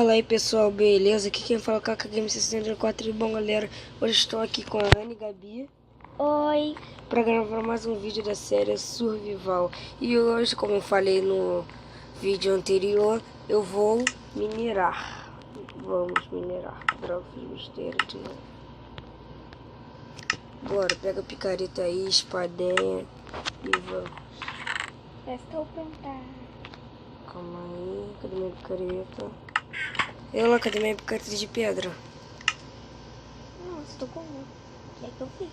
Fala aí pessoal, beleza? Aqui quem fala é o Kaka Game 64. E bom galera, hoje estou aqui com a Ana e Gabi. Oi! Para gravar mais um vídeo da série Survival. E hoje, como eu falei no vídeo anterior, eu vou minerar. Vamos minerar. Droga, fiz besteira de novo. Bora, pega a picareta aí, espadinha e vamos. Estou pronta. Calma aí, cadê minha picareta? Eu, cadê minha picareta de pedra? Não, estou com uma. O que é que eu fiz?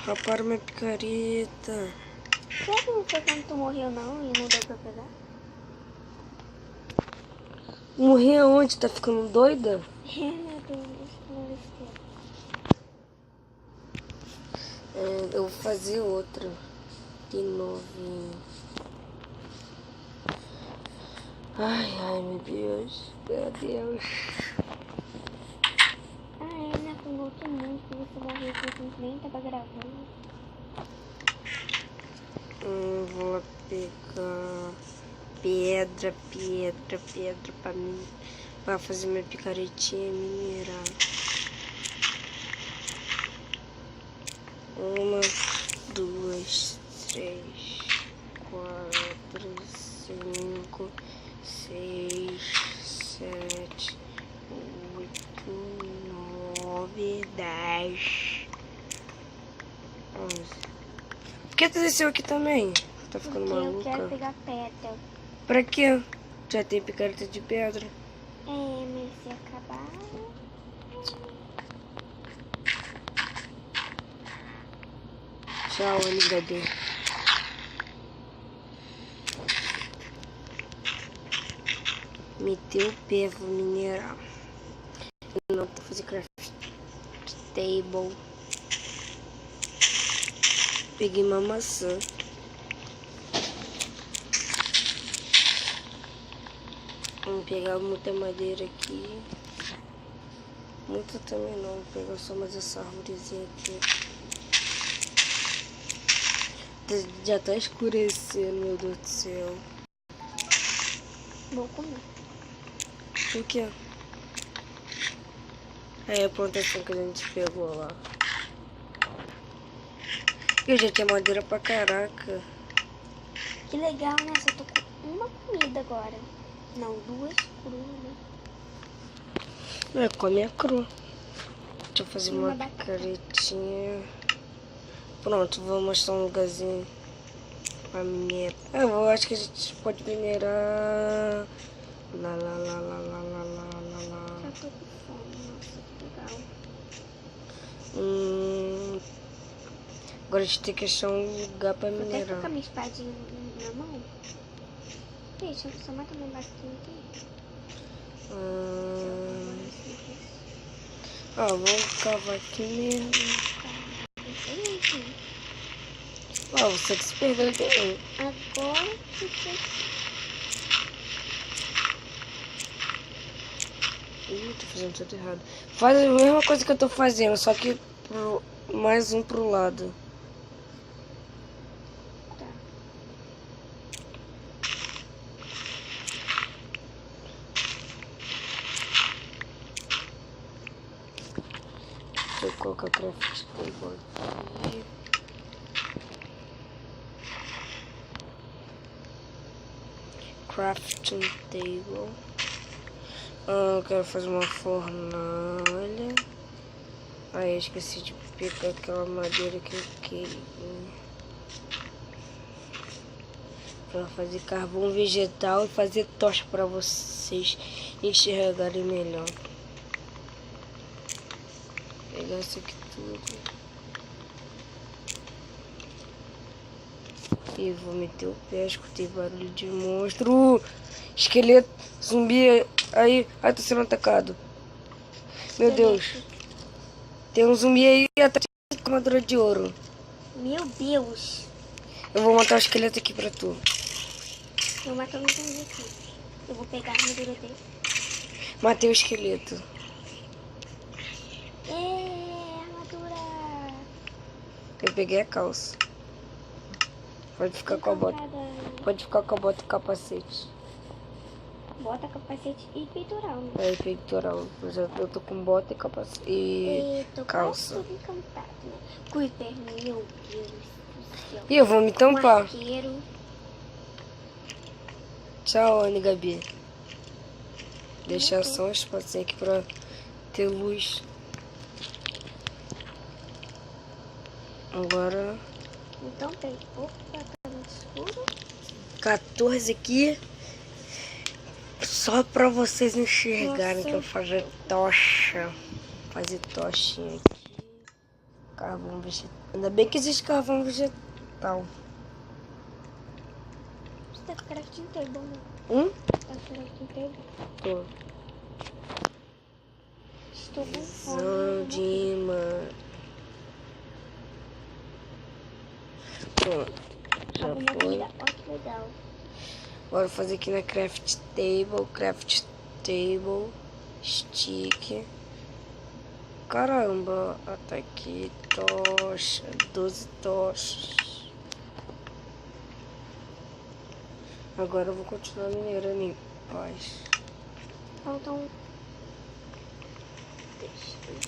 Rapara minha picareta. Será que não foi quando tu morreu não e não deu pra pegar? Morrer aonde? Tá ficando doida? Meu Deus, não Eu vou fazer outra. De novo. Ai, meu Deus. Meu Deus. né? Com outro mundo que você morreu que você nem tava gravando. Vou lá pegar pedra pra mim. Pra fazer minha picaretinha e minerar. 1, 2, 3, 4, 5, 6, 7, 8, 9, 10, 11. Por que tu desceu aqui também? Tá ficando Porque maluca? eu quero pegar pedra. Pra quê? Já tem picareta de pedra. Mas se acabar... Tchau, Gabi. Meteu o pé, vou minerar. Não, tô fazendo craft table. Peguei uma maçã. Vamos pegar muita madeira aqui. Muita também não, vou pegar só mais essa árvorezinha aqui. Já tá escurecendo, meu Deus do céu. Vou comer. O que? É a plantação que a gente pegou lá. Eu já tinha madeira pra caraca. Que legal, né? Só tô com uma comida agora. Não, 2 cruas, né? Não, come a cru. Deixa eu fazer uma batata. picaretinha. Pronto, vou mostrar um lugarzinho pra minerar. Eu acho que a gente pode minerar. Lá. Já tô com fome, nossa, que legal. Agora a gente tem que achar um lugar pra Vou até minerar. ficar minha espadinha na mão. Deixa eu só matar meu barquinho aqui. Vou cavar aqui mesmo. Você que se perdeu também. Agora fica... Tô fazendo tudo errado. Faz a mesma coisa que eu tô fazendo, só que mais um pro lado. Tá. Deixa eu colocar o craft table aqui. Crafting table. Eu quero fazer uma fornalha. Aí eu esqueci de pegar aquela madeira que eu queria. Pra fazer carvão vegetal e fazer tocha pra vocês enxergarem melhor. Vou pegar isso aqui tudo. E vou meter o pé, escutei barulho de monstro. Esqueleto, zumbi aí. Ai, tô sendo atacado. Meu Deus. Tem um zumbi aí atrás de armadura de ouro. Meu Deus. Eu vou montar o esqueleto aqui pra tu. Eu mato um zumbi aqui. Eu vou pegar a armadura dele. Matei o esqueleto. Armadura. Eu peguei a calça. Pode ficar com a bota. Pode ficar com a bota e o capacete. Bota, capacete e peitoral, né? É peitoral. Eu tô com bota e capacete e Tô calça. quase tudo encantado, né? Creeper, meu Deus do céu. E eu vou me Um tampar. arqueiro. Tchau, Anne Gabi. Deixar só um espacinho aqui pra ter luz. Agora Então tem. Opa, tá no escuro. 14 aqui. Só pra vocês enxergarem Nossa. que eu vou fazer tocha. Fazer tochinha aqui. Carvão vegetal. Ainda bem que existe carvão vegetal. Você tá com crafting table, né? Tá com crafting table? Tô. Estou com fome. Zandima. Pronto. Já Alguma foi. comida. Olha que legal. Agora eu vou fazer aqui na craft table, stick. Caramba, até aqui, tocha, 12 tochas. Agora eu vou continuar minerando em paz. Faltam. Deixa eu ver.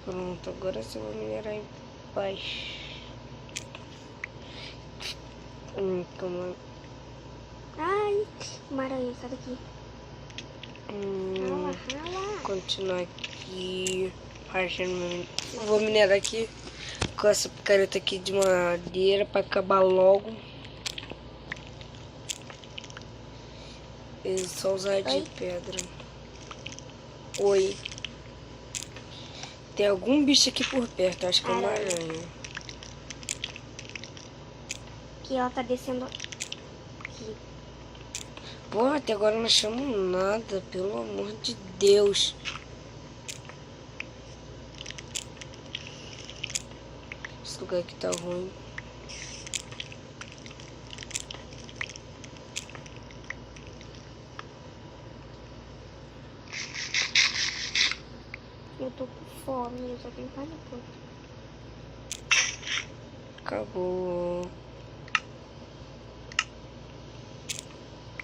Pronto, agora sim eu vou minerar em paz. Calma. Ai, uma aranha, sai daqui. Rala, rala. Continuar aqui. Vou minerar aqui com essa picareta aqui de madeira pra acabar logo. E só usar de pedra. Oi. Tem algum bicho aqui por perto, acho que é uma aranha. Que ela tá descendo aqui. Pô, até agora não achamos nada, pelo amor de Deus. Esse lugar aqui tá ruim. Eu tô com fome, eu só tenho quase pouco. Acabou.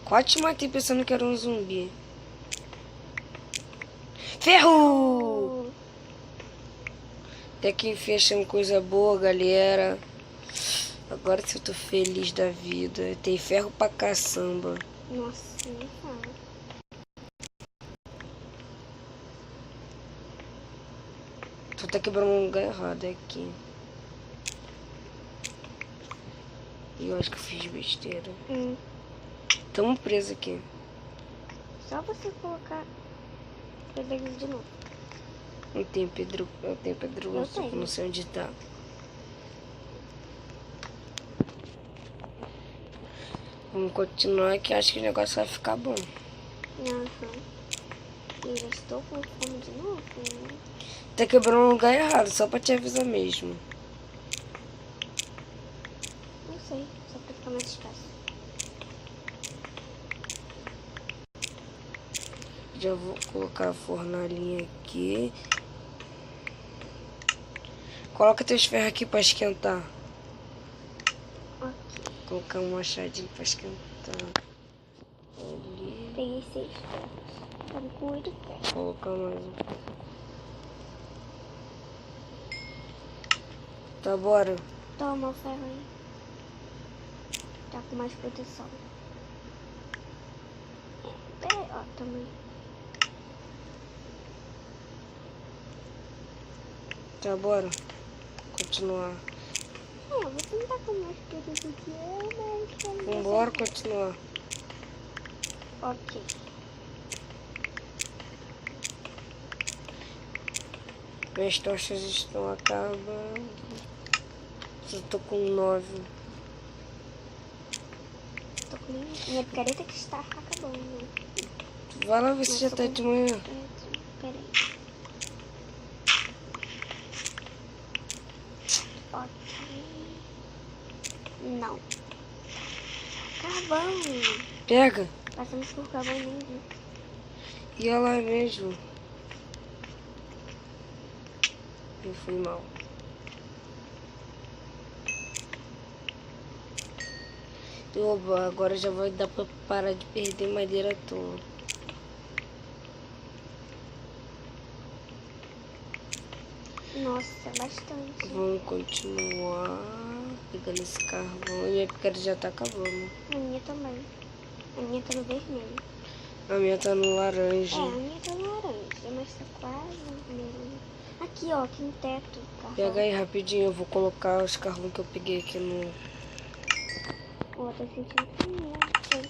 Quase te matei pensando que era um zumbi. Ferro! Até que fechando coisa boa, galera. Agora sim eu tô feliz da vida. Tem ferro pra caçamba. Nossa, nem fala. Tu tá quebrando um lugar errado aqui. E eu acho que eu fiz besteira. Tamo preso aqui. Só você colocar pedra de novo. Não tem pedro. Eu tenho pedro, Eu só que tenho. não sei onde tá. Vamos continuar que acho que o negócio vai ficar bom. Eu já estou com fome de novo. Tá quebrando um lugar errado, só pra te avisar mesmo. Não sei, só pra ficar mais fácil. Já vou colocar a fornalhinha aqui. Coloca teus ferros aqui pra esquentar. Ok. Colocar um machadinho pra esquentar. Ali. Peguei 6 ferros. Estamos com 8 ferros. Colocar mais um. Tá, bora. Toma o ferro aí. Tá com mais proteção. Ó, também. Tá, bora. Continuar. Você não tá com mais proteção que eu, mas... Vambora continuar. Ok. Minhas tochas estão acabando. Eu tô com 9. Tô com minha picareta que está acabando. Né? Vai lá ver se já tá de manhã. Peraí. Ok. Não. Carvão. Pega. Passamos por carvão mesmo. E olha lá mesmo. Eu fui mal. Oba, agora já vai dar pra parar de perder madeira à toa. Nossa, bastante. Vamos continuar pegando esse carvão. E minha picareta já tá acabando. A minha também. A minha tá no vermelho. A minha tá no laranja. A minha tá no laranja, mas tá quase no vermelho. Aqui, ó, aqui no teto. Carvão. Pega aí rapidinho, eu vou colocar os carvões que eu peguei aqui no... Ó, tô sentindo fumaça.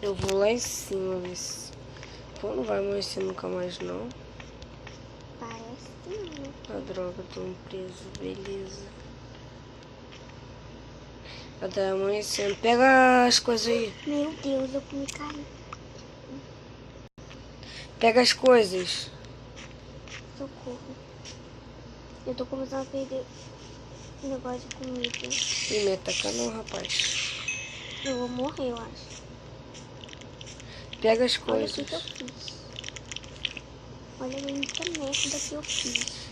Eu vou lá em cima ver se... Pô, não vai amanhecer nunca mais não. Parece sim, né? A droga, tô preso, beleza. Já tá amanhecendo. Pega as coisas aí. Meu Deus, eu comi carne. Pega as coisas. Socorro. Eu tô começando a perder o negócio de comida. Ih, me ataca não, rapaz. Eu vou morrer, eu acho. Pega as Olha o coisas. que eu fiz. Olha a muita merda que eu fiz.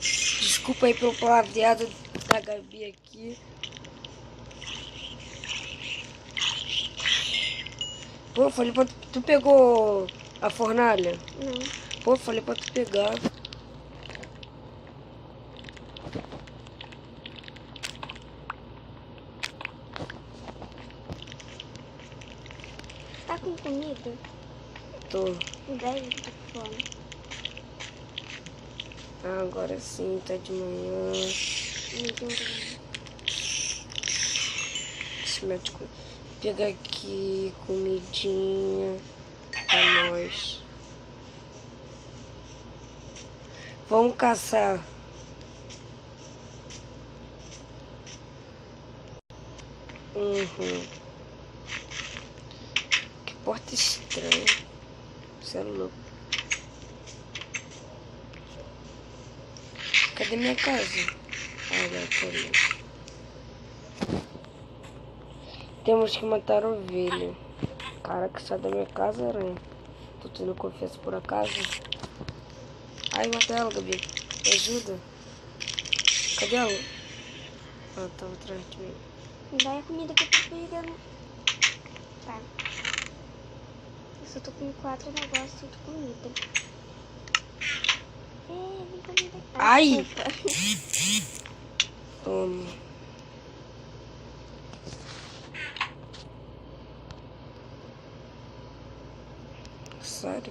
Desculpa aí pelo palavreado da Gabi aqui. Pô, falei pra tu pegou a fornalha? Não. Pô, falei pra tu pegar. Tá com comida? Tô. Me dá aí, tô com fome. Ah, agora sim, tá de manhã. Me deu um... Esse médico. Pega aqui comidinha pra nós. Vamos caçar. Uhum. Que porta estranha. Você é louco. Cadê minha casa? Olha, tô ali. Temos que matar a ovelha. Caraca, sai da minha casa, aranha. Tô tendo confiança por acaso. Ai, mata ela, Gabi. Me ajuda. Cadê ela? Ah, tava atrás de mim. Me dá a comida que eu tô pegando. Tá. Eu só tô com 4 negócios de comida. Vem comida. Ai! Desculpa. Toma. Sério?